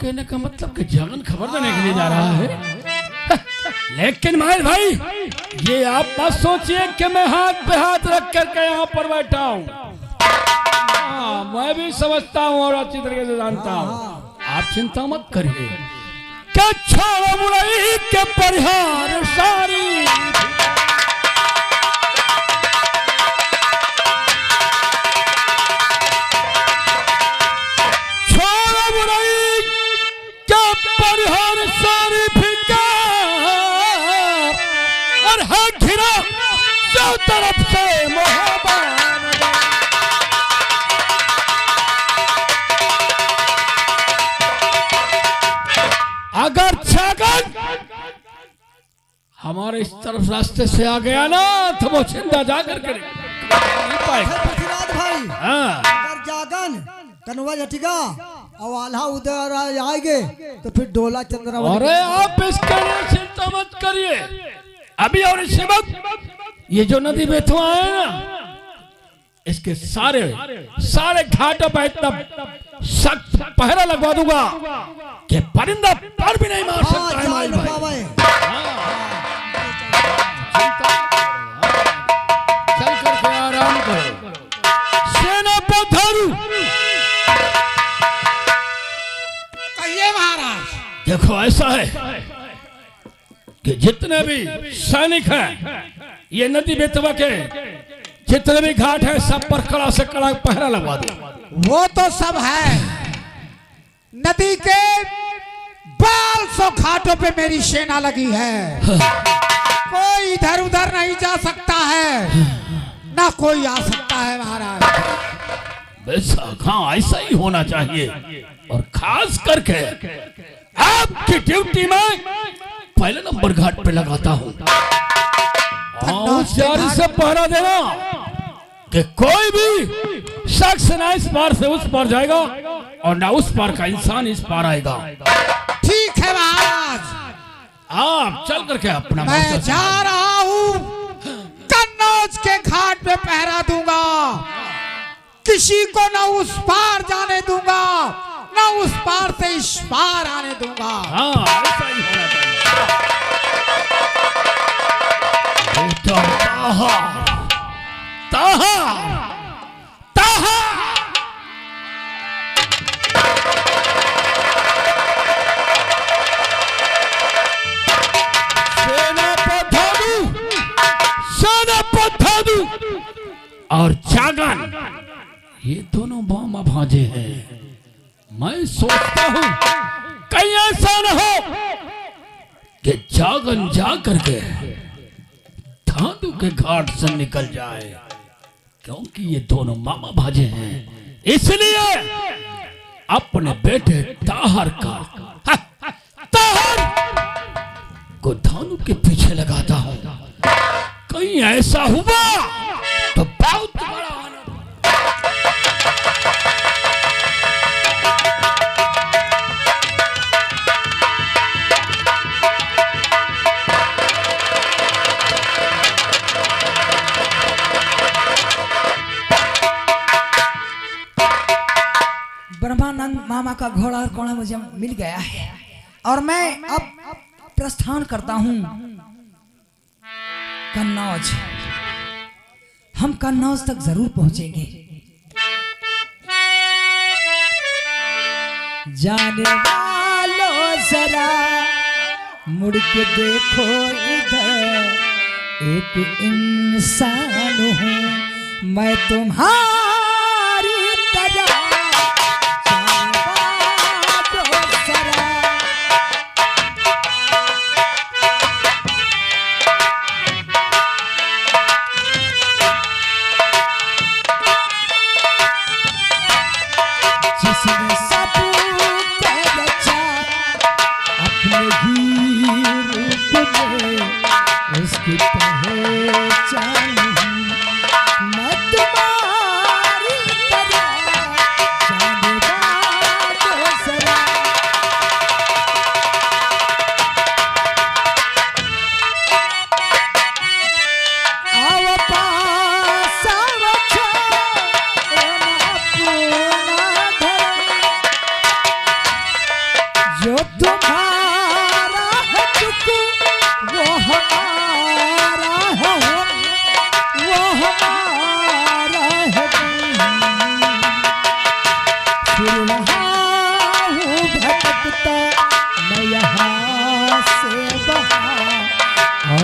कहने का मतलब कि जागन खबर देने के लिए जा रहा है। लेकिन माहिर भाई, ये आप मत सोचिए कि मैं हाथ पे हाथ रख करके यहाँ पर बैठा हूँ। मैं भी समझता हूँ और अच्छी तरीके से जानता हूँ। आप चिंता मत करिए। क्या छोड़ो बुराई के परिहार सारी, तरफ से अगर छागन हमारे इस तरफ रास्ते से आ गया ना तो वो चिंता जाकर करे भाई। अगर जागन कन्वा जटिगा और आल्हा उधर आएंगे तो फिर डोला चंद्रमा। अरे आप इसके लिए चिंता मत करिए। अभी और इसी वक्त ये जो नदी बेतवा है ना, इसके सारे घाटों पर इतना सख्त पहरा लगवा दूंगा कि परिंदा पर भी नहीं मार सकता है माइल भाई। चल करके आराम करो। सेना पधारू। कहिए महाराज। देखो ऐसा है कि जितने भी सैनिक हैं, ये नदी बेतवा के जितने भी घाट है, सब पर कड़ा से कड़ा पहरा लगवा दो। वो तो सब है। नदी के 1200 घाटों पे मेरी सेना लगी है। कोई इधर उधर नहीं जा सकता है, ना कोई आ सकता है महाराज। हाँ, ऐसा ही होना चाहिए। और खास करके आपकी ड्यूटी में पहले नंबर घाट पे लगाता हूँ। होशियारी से पहरा देना कि कोई भी शख्स ना इस पार से उस पार जाएगा और ना उस पार का इंसान इस पार आएगा। ठीक है महाराज। आप चल करके अपना मैं जा रहा हूँ। कन्नौज के घाट पे पहरा दूंगा। किसी को ना उस पार जाने दूंगा, ना उस पार से इस पार आने दूंगा। हाँ, ऐसा ही होना चाहिए। ताहा, ताहा, ताहा। सेना पधारू और जागन, ये दोनों मामा भांजे हैं। मैं सोचता हूँ कहीं ऐसा न हो कि जागन जा करके धादू के घाट से निकल जाए, क्योंकि ये दोनों मामा भांजे हैं। इसलिए अपने बेटे ताहर को धानु के पीछे लगाता हूँ। कहीं ऐसा हुआ तो बहुत बड़ा ब्रह्मानंद मामा का घोड़ा और कोड़ा मुझे मिल गया है और मैं अब प्रस्थान करता हूँ कन्नौज। हम कन्नौज तक जरूर पहुंचेंगे। जाने वालों जरा मुड़ के देखो इधर, एक इंसान हूँ मैं तुम्हारी तरह।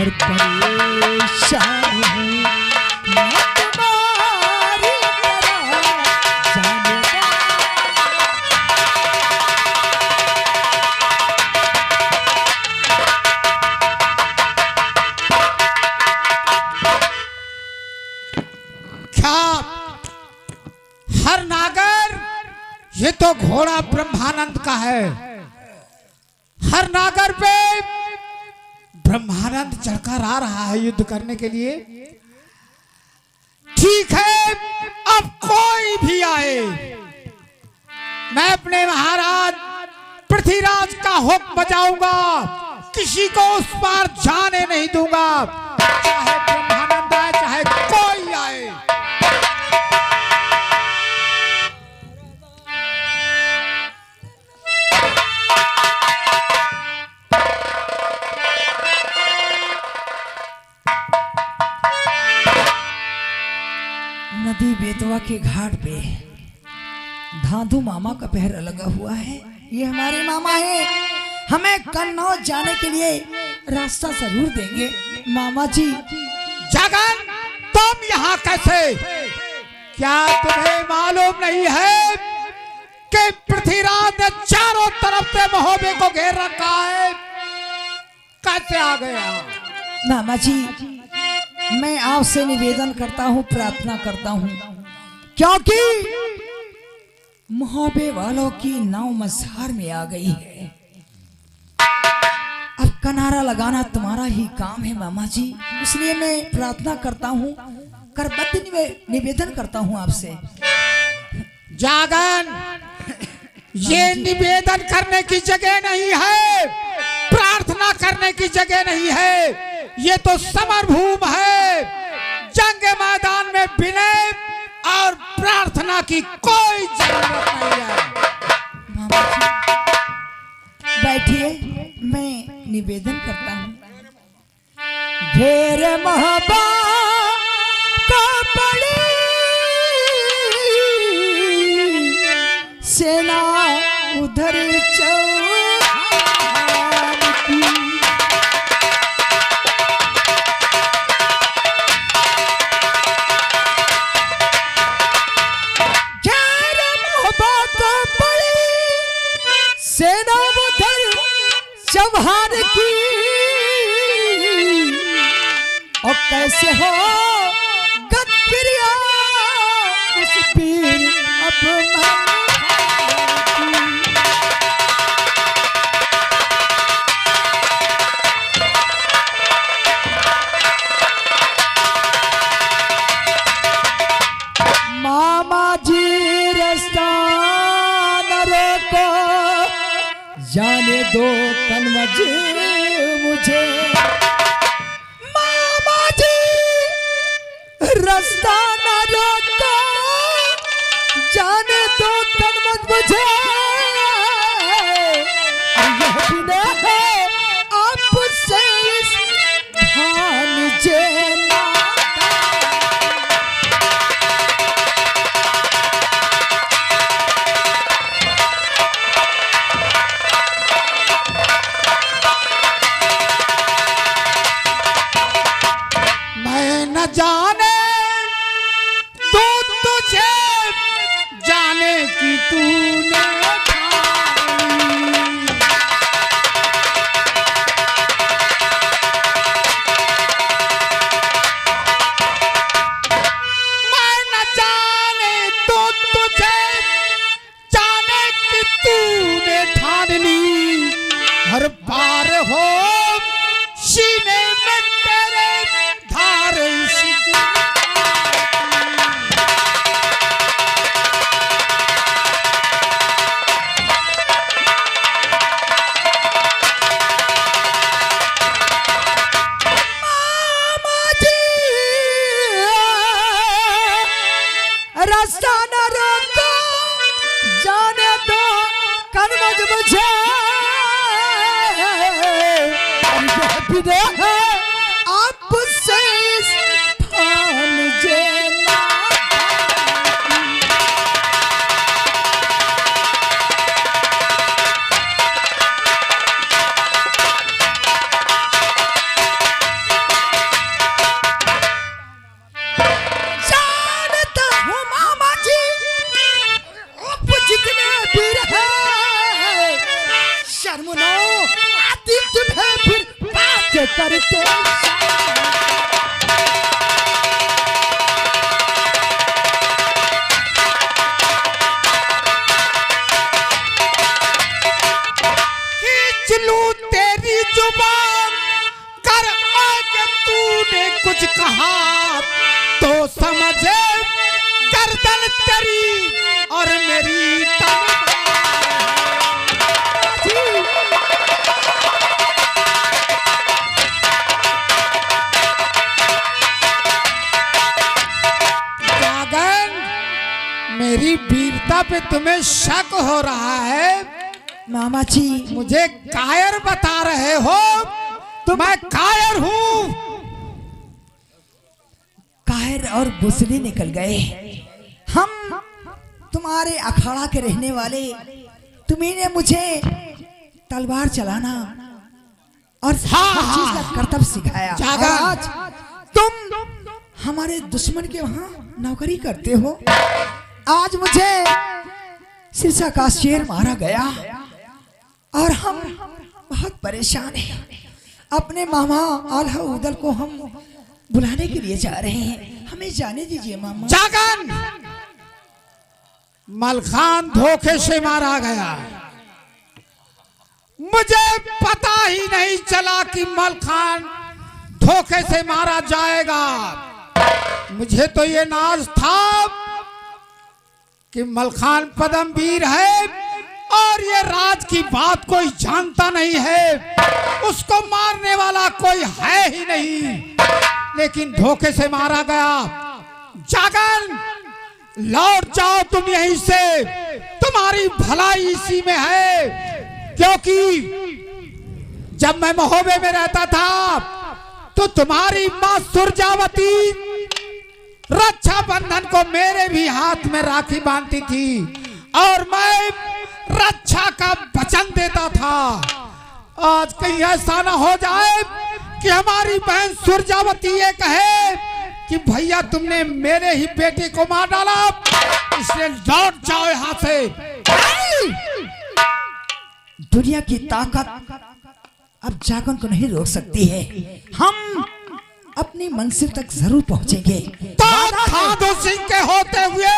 और परेशान हूँ मैं तुम्हारी तरह जाने का। क्या हर नागर, ये तो घोड़ा ब्रह्मानंद का है। हर नागर पे ब्रह्मानंद चढ़कर आ रहा है युद्ध करने के लिए। ठीक है, अब कोई भी आए, मैं अपने महाराज पृथ्वीराज का हुक्म बजाऊंगा, किसी को उस पार जाने नहीं दूंगा, चाहे ब्रह्मानंद आए चाहे कोई आए। नदी बेतवा के घाट पे धाधु मामा का पहरा लगा हुआ है। ये हमारे मामा है, हमें कन्नौज जाने के लिए रास्ता जरूर देंगे। मामा जी, जगन, तुम यहाँ कैसे? क्या तुम्हें मालूम नहीं है कि पृथ्वीराज ने चारों तरफ से महोबे को घेर रखा है? कैसे आ गया? मामा जी, मैं आपसे निवेदन करता हूँ, प्रार्थना करता हूँ, क्योंकि मुहाबे वालों की नाव मझधार में आ गई है। अब किनारा लगाना तुम्हारा ही काम है मामा जी, इसलिए मैं प्रार्थना करता हूँ, करबद्ध निवेदन करता हूँ आपसे। जागन, ये निवेदन करने की जगह नहीं है, प्रार्थना करने की जगह नहीं है, ये तो समर भूमि है। जंग मैदान में विनय और प्रार्थना की कोई जरूरत नहीं है। मामा जी, बैठिए, मैं निवेदन करता हूँ। ढेर महबा का पड़ी सेना उधर चौहान की। ढेर महबा का पड़ी सेना उधर चौहान की। और कैसे हो गदगिरिया उस वीर अपमान की। मामा जी रास्ता न रोको, जाने दो तन्मज मुझे। मामा जी रास्ता न रोको, जाने दो तन्मज मुझे। यह बिना है आपसे इस भान जेना। जाने तू तुझे जाने की तूने ठानी। मैं न जाने तो तुझे जाने की तूने ठान ली। हर बार हो सीने में तेरे धार रास्ता न रोको, जाने दो कन्नौज मुझे। बिना है आपसे इस भान जेना। करते खींच लूं तेरी जुबान कर आगे तूने कुछ कहा तो समझे गर्दन तेरी और मेरी जागन, मेरी वीरता पे तुम्हें शक हो रहा है? मामा जी मुझे कायर बता रहे हो? तो मैं कायर हूँ। कायर और बुसली निकल गए। हम तुम्हारे अखाड़ा के रहने वाले, तुम्ही ने मुझे तलवार चलाना और हर चीज का कर्तव्य सिखाया। और आज तुम हमारे दुश्मन के वहां नौकरी करते हो। आज मुझे सिरसा का शेर मारा गया और हम बहुत परेशान हैं। अपने मामा आल्हा उदल को हम बुलाने के लिए जा रहे हैं, हमें जाने दीजिए मामा। जागन, मलखान धोखे से मारा गया। मुझे पता ही नहीं चला कि मलखान धोखे से मारा जाएगा। मुझे तो ये नाज था कि मलखान पदमवीर है और ये राज की बात कोई जानता नहीं है, उसको मारने वाला कोई है ही नहीं, लेकिन धोखे से मारा गया। जागन, लौट जाओ तुम यहीं से, तुम्हारी भलाई इसी में है। क्योंकि जब मैं महोबे में रहता था तो तुम्हारी मां सुरजावती रक्षाबंधन को मेरे भी हाथ में राखी बांधती थी और मैं रक्षा का वचन देता था। आज कहीं ऐसा ना हो जाए कि हमारी बहन सुरजावती ये कहे कि भैया तुमने मेरे ही बेटे को मार डाला, इसलिए लौट जाओ यहां से। दुनिया की ताकत अब जागन को नहीं रोक सकती है। हम अपनी मंजिल तक जरूर पहुंचेंगे। खादो सिंह के होते हुए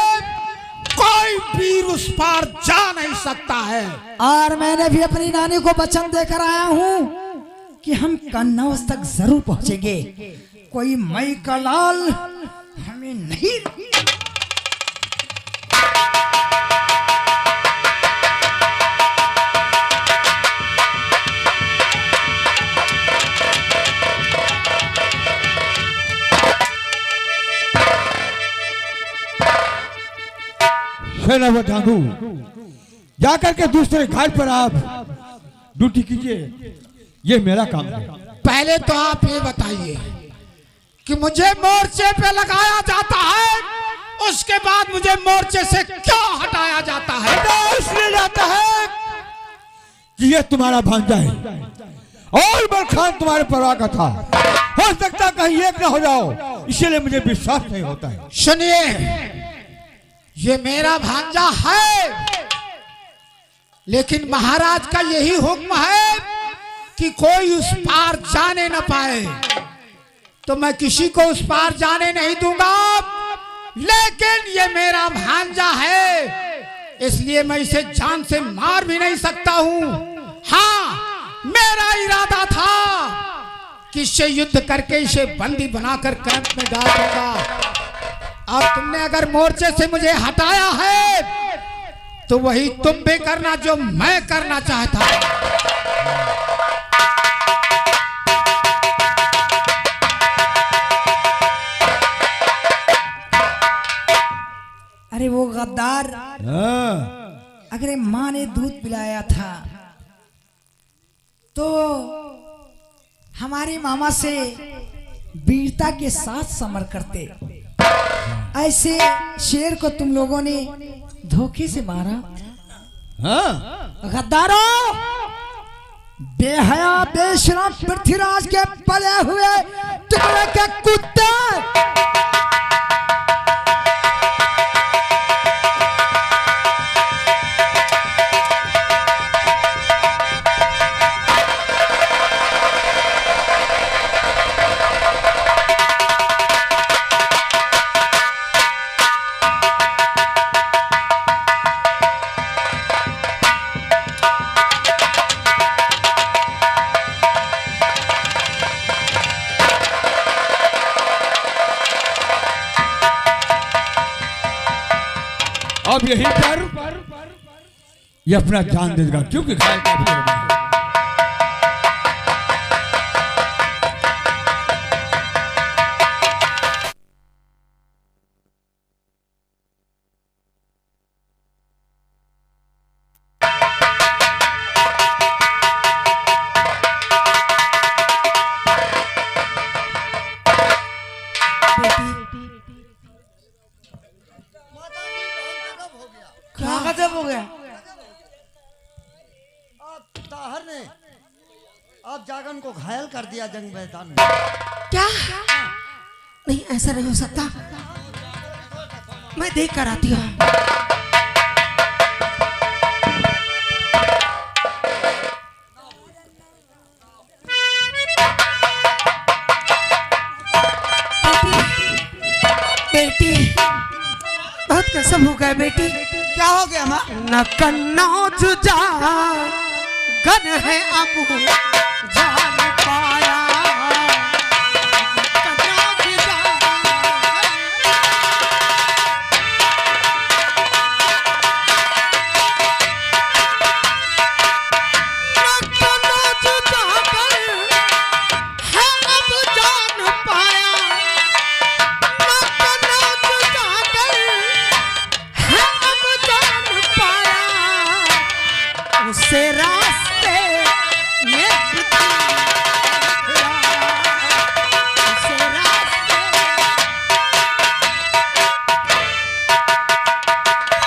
कोई वीर उस पार जा नहीं सकता है। और मैंने भी अपनी नानी को वचन देकर आया हूँ कि हम कन्नौज तक जरूर पहुंचेंगे। कोई मई का लाल हमें नहीं। सेनापति धांधू, जाकर के दूसरे घाट पर आप ड्यूटी कीजिए, ये मेरा काम है। पहले तो आप ये बताइए कि मुझे मोर्चे पे लगाया जाता है, उसके बाद मुझे मोर्चे से क्यों हटाया जाता है? इसलिए जाता है कि ये तुम्हारा भांजा है और मलखान तुम्हारे परवाह का था। हो सकता कहीं एक ना हो जाओ, इसीलिए मुझे विश्वास नहीं होता है। सुनिए, ये मेरा भांजा है, लेकिन महाराज का यही हुक्म है कि कोई उस पार जाने न पाए, तो मैं किसी को उस पार जाने नहीं दूंगा। लेकिन ये मेरा भांजा है, इसलिए मैं इसे जान से मार भी नहीं सकता हूं। हाँ, मेरा इरादा था कि इससे युद्ध करके इसे बंदी बनाकर कैंप में डाल दूंगा। और तुमने अगर मोर्चे से मुझे हटाया है तो वही तुम भी करना जो मैं करना चाहता। अरे वो गद्दार, अगर माँ ने दूध पिलाया था तो हमारे मामा से वीरता के साथ समर करते। ऐसे शेर को तुम लोगों ने धोखे से मारा। गद्दारों, बेहया बेशरम पृथ्वीराज के पले हुए टुकड़े के कुत्ते, अब यहीं पर ये अपना जान दे देगा, क्योंकि घायल काफी हो गया है। क्या गजब हो गया। आप ताहर ने आप जागन को घायल कर दिया जंग मैदान में। क्या नहीं, ऐसा नहीं हो सकता। मैं देख कर आती हूँ। बेटी बहुत कसम हो गया बेटी। क्या हो गया माँ? न कन्नौज जा गन है अब जान पाया। कन्नौज जा न कन्नौज जाकर है अब जान पाया। न कन्नौज जाकर है अब जान पाया। उसे रास्ते में उसे रास्ते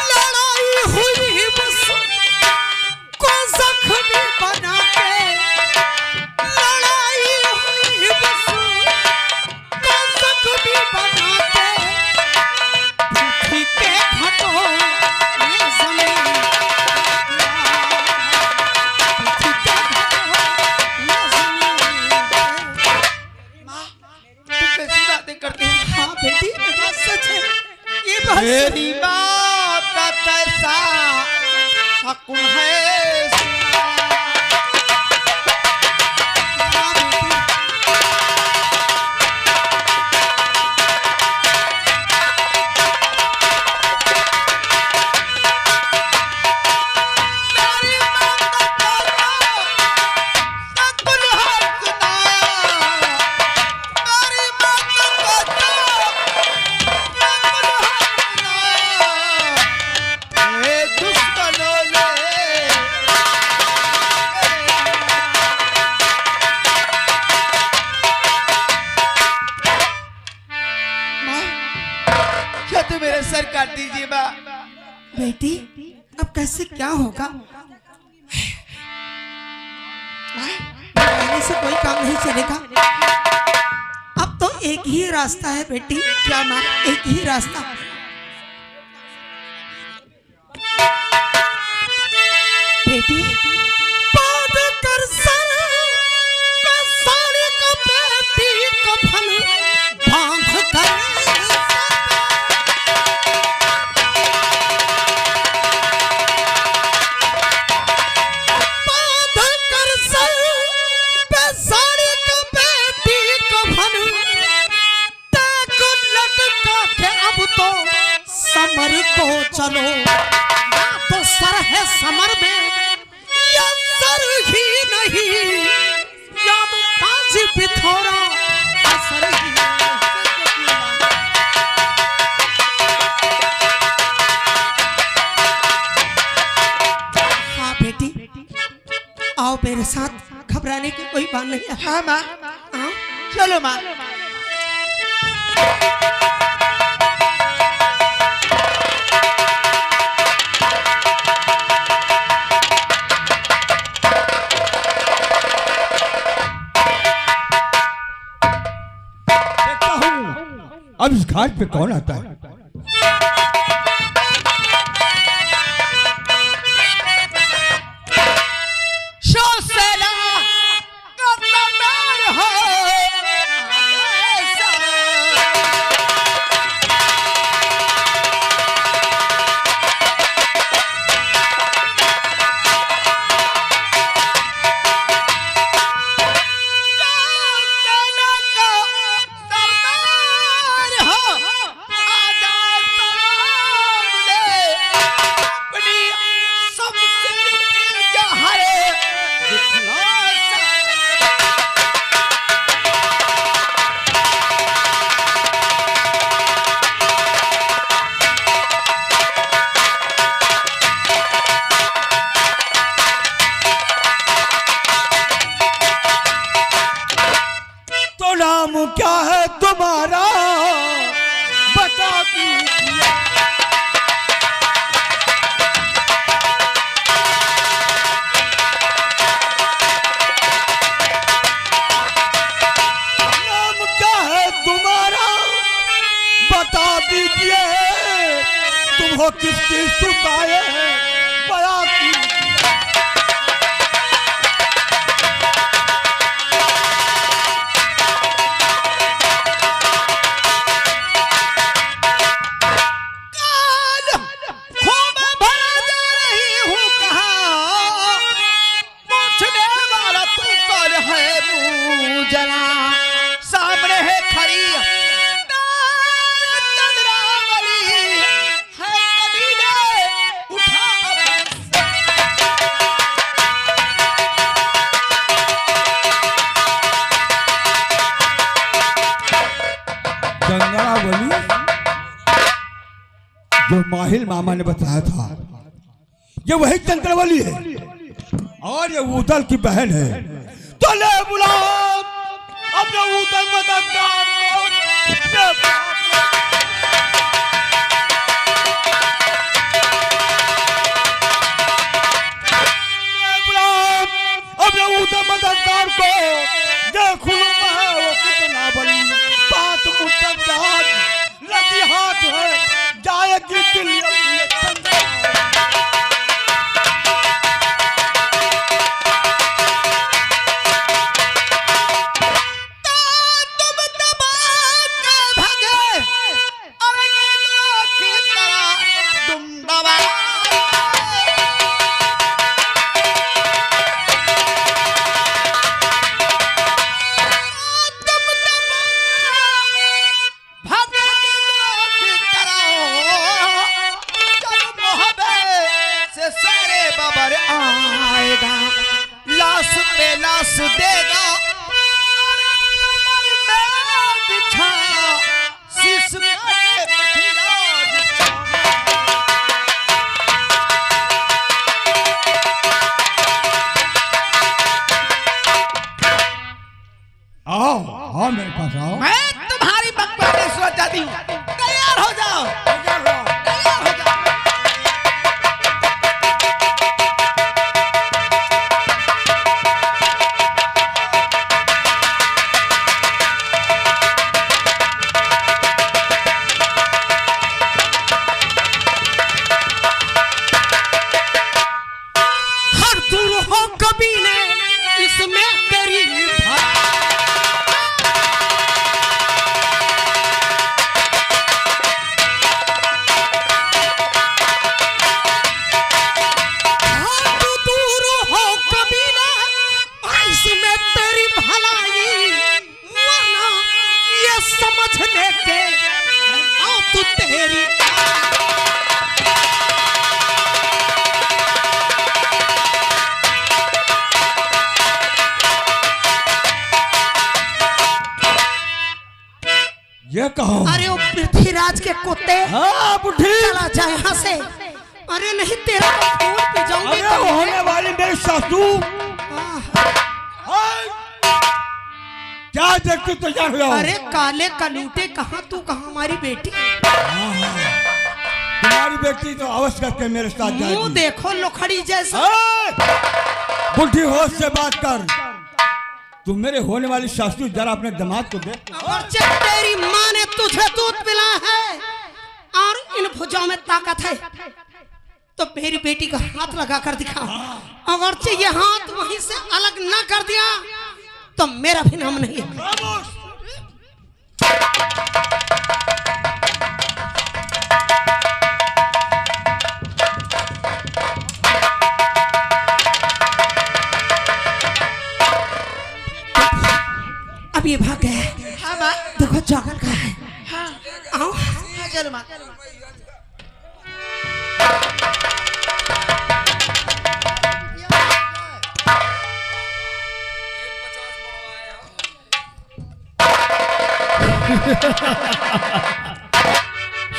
लड़ाई हुई बस को जख्मी बना के। लड़ाई हुई बस को जख्मी बना के। पृथ्वी के घटों में जमीन करते हैं। हाँ बेटी, ये बात सच है। ये बात मेरी बात का कैसा शकुन है सुना। हाँ बेटी। मेरी बात का कैसा शकुन है सुना। मेरी बात का दुश्मनों ने क्या तू मेरा सर काट दीजिए माँ? बेटी अब कैसे क्या होगा? कहने से कोई काम नहीं चलेगा। अब तो एक ही रास्ता है बेटी। क्या माँ? एक ही रास्ता। बेटी बात कर सर पे साड़ी का पेटी कफन बांध कर। बांध कर सर पे साड़ी का पेटी कफन। तक लटका के अब तो समर को चलो। या तो सर है समर में या सर ही नहीं। या तो पांच पिथौरा असर ही नहीं। हाँ बेटी आओ मेरे साथ, घबराने की कोई बात नहीं है। हाँ माँ, हाँ चलो माँ। देखता हूँ अब इस घाट पे कौन आता है। शोसेला कतनार हो ऐसा। शोसेला का सरदार हो आजा नाम क्या है तुम्हारा बता दीजिए। नाम क्या है तुम्हारा बता दीजिए। तुम हो किसकी सुताए बता दीजिए। सामने है खड़ी चंद्रावली है कबीले उठा चंद्रावली जो माहिल मामा ने बताया था ये वही चंद्रावली है और ये उदल की बहन है। तो ले बुलाओ अपने उदल मददगार को। ले बुलाओ अपने उदल मददगार को। देखो वो कितना बड़ी बात मुद्दत जहाज लगी हाथ है जाएगी दिल्ली। सारे बाबर आएगा लाश पे लाश देगा बिछा शीश में आओ आओ मेरे पास आओ। मैं तुम्हारी बकवास सोचा दी। तैयार हो जाओ तैयार हो जाओ। ये कहो। अरे वो पृथ्वीराज के कुत्ते, हाँ बुढ़ी चला जा यहाँ से। अरे नहीं तेरा तो खून पी जाऊंगी। अरे वो होने वाली मेरी सासू। क्या देखते तैयार हो जाओ। अरे काले कलूटे कहाँ तू कहाँ हमारी बेटी। तुम्हारी बेटी तो अवश्य करके मेरे साथ जाएगी। मुंह देखो लोखड़ी जैसा। बुढ़ी होश से बात कर। तू मेरे होने वाली सासू जरा अपने दामाद को दे। अगर तेरी माँ ने तुझे दूध पिलाया है और इन भुजाओं में ताकत है तो मेरी बेटी का हाथ लगा कर दिखा। अगर ये हाथ वहीं से अलग ना कर दिया तो मेरा भी नाम नहीं है। अब ये भाग गया है। हाँ, देखो जागल का है। हाँ, आओ चल माँ।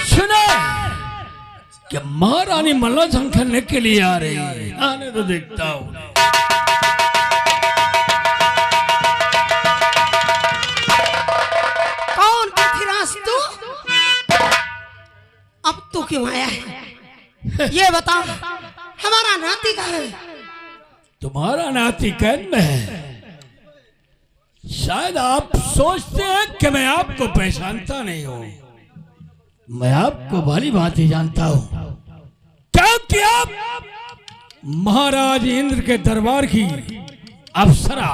सुना कि महारानी मल्ला जंग खेलने के लिए आ रही है। आने तो देखता हूँ। ये बता हमारा नाती कहाँ है? तुम्हारा नाती कैद में है। शायद आप सोचते हैं कि मैं आपको पहचानता नहीं हूं। मैं आपको भली भांति जानता हूं, क्योंकि आप महाराज इंद्र के दरबार की अप्सरा